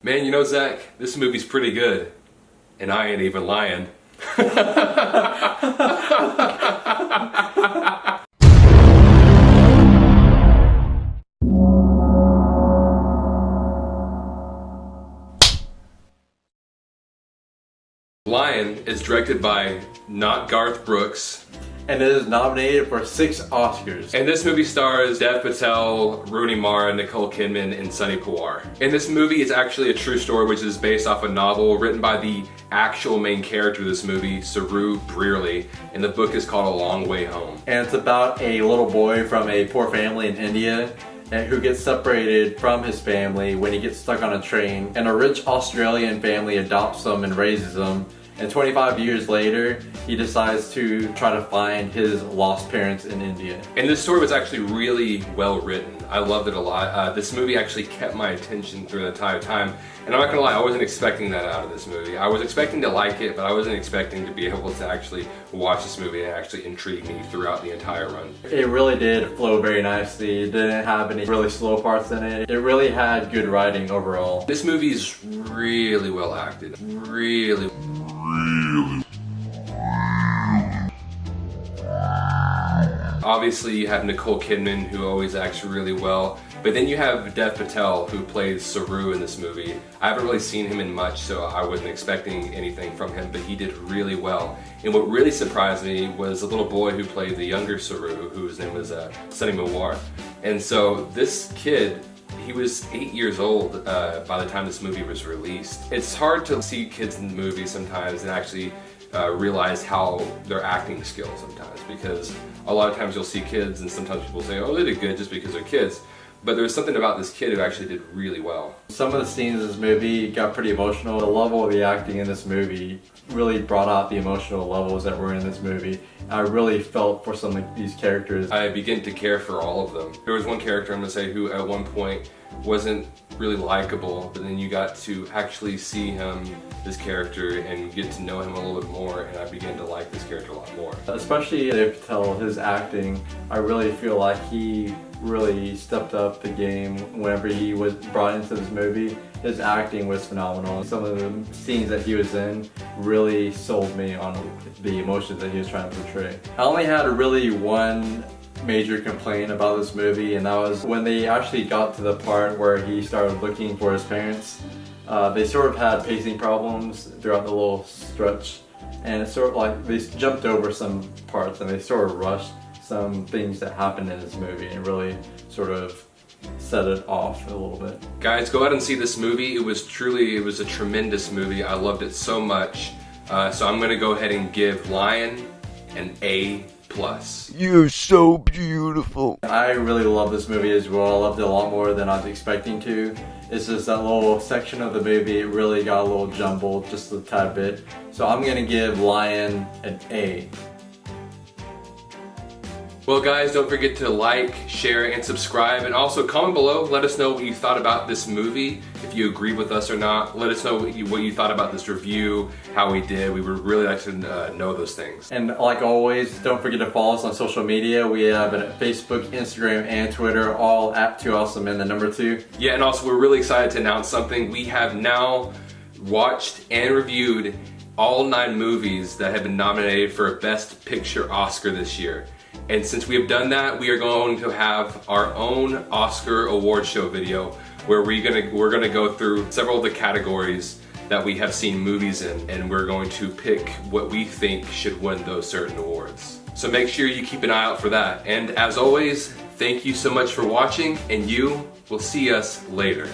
Man, you know, Zach, this movie's pretty good. And I ain't even lying. Lion is directed by not Garth Brooks. And it is nominated for 6 Oscars. And this movie stars Dev Patel, Rooney Mara, Nicole Kidman, and Sonny Pawar. And this movie is actually a true story which is based off a novel written by the actual main character of this movie, Saroo Brierley, and the book is called A Long Way Home. And it's about a little boy from a poor family in India who gets separated from his family when he gets stuck on a train. And a rich Australian family adopts him and raises him. And 25 years later, he decides to try to find his lost parents in India. And this story was actually really well written. I loved it a lot. This movie actually kept my attention through the entire time. And I'm not gonna lie, I wasn't expecting that out of this movie. I was expecting to like it, but I wasn't expecting to be able to actually watch this movie and actually intrigue me throughout the entire run. It really did flow very nicely. It didn't have any really slow parts in it. It really had good writing overall. This movie is really well acted. Really. Obviously you have Nicole Kidman, who always acts really well, but then you have Dev Patel, who plays Saroo in this movie. I haven't really seen him in much, so I wasn't expecting anything from him, but he did really well. And what really surprised me was a little boy who played the younger Saroo, whose name was Sonny Pawar. And so this kid, he was 8 years old by the time this movie was released. It's hard to see kids in movies sometimes and actually realize how their acting skills sometimes, because a lot of times you'll see kids and sometimes people say, oh, they did good just because they're kids. But there's something about this kid who actually did really well. Some of the scenes in this movie got pretty emotional. The level of the acting in this movie really brought out the emotional levels that were in this movie. I really felt for some of these characters. I began to care for all of them. There was one character, I'm gonna say, who at one point wasn't really likable, but then you got to actually see him, this character, and get to know him a little bit more, and I began to like this character a lot more. Especially Dev Patel, his acting, I really feel like he really stepped up the game whenever he was brought into this movie. His acting was phenomenal. Some of the scenes that he was in really sold me on the emotions that he was trying to portray. I only had really one major complaint about this movie, and that was when they actually got to the part where he started looking for his parents. They sort of had pacing problems throughout the little stretch, and it's sort of like they jumped over some parts and they sort of rushed some things that happened in this movie and really sort of set it off a little bit. Guys, go out and see this movie. It was a tremendous movie. I loved it so much. So I'm gonna go ahead and give Lion an A+. You're so beautiful. I really love this movie as well. I loved it a lot more than I was expecting to. It's just that little section of the movie, it really got a little jumbled just a tad bit. So I'm gonna give Lion an A. Well guys, don't forget to like, share, and subscribe, and also comment below. Let us know what you thought about this movie, if you agree with us or not. Let us know what you thought about this review, how we did. We would really like to know those things. And like always, don't forget to follow us on social media. We have a Facebook, Instagram, and Twitter, all at 2awesome and the number 2. Yeah, and also we're really excited to announce something. We have now watched and reviewed all 9 movies that have been nominated for a Best Picture Oscar this year. And since we have done that, we are going to have our own Oscar award show video where we're gonna go through several of the categories that we have seen movies in, and we're going to pick what we think should win those certain awards. So make sure you keep an eye out for that. And as always, thank you so much for watching, and you will see us later.